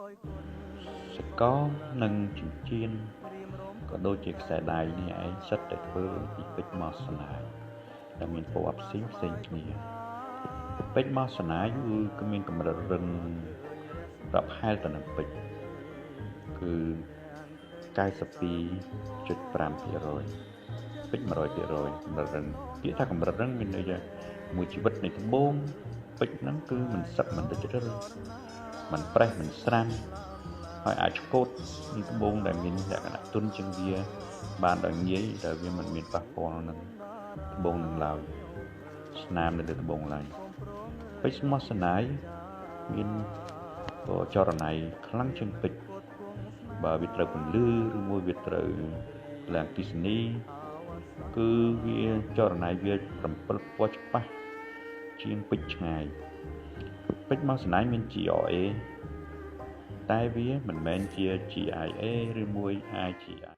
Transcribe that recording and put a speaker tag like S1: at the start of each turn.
S1: សកលនិងចិញ្ចៀនក៏ដូចជាខ្សែដៃនេះឯងសិតតែធ្វើពីពេជ្រម៉ាស្នាយដែលមានពណ៌ផ្សេងគ្នាពេជ្រម៉ាស្នាយគឺមានកម្រិតរឹងរាប់ហែលទៅនឹងពេជ្រគឺ92.5% ពេជ្រ 100% កម្រិតរឹងពាក្យថាកម្រិតរឹងមានន័យថាមួយជីវិតនៃដំបូងពេជ្រហ្នឹងគឺមិនសឹកមិនដិចរិលមិនប្រេះមិនស្រាំហើយអាចឆ្កូតនឹងដំបូងដែលមានលក្ខណៈទន់ជាងវាបានដោយងាយដែលវាមិនមានប៉ះពាល់នឹងដំបូងនឹងឡើយស្នាមនៅលើដំបូងឡើយពេជ្រម៉ាស្នាយមានចរណៃខ្លាំងជាងពេជ្របើវាត្រូវពន្លឺឬមួយវាត្រូវឡើងអគ្គិសនីគឺវាចរណៃវា7ពណ៌ច្បាស់ជាងពេជ្រឆ្ងាយពេជ្រម៉ាស្នាយមាន GRA តែវាមិនមែនជា GIA ឬមួយ IGI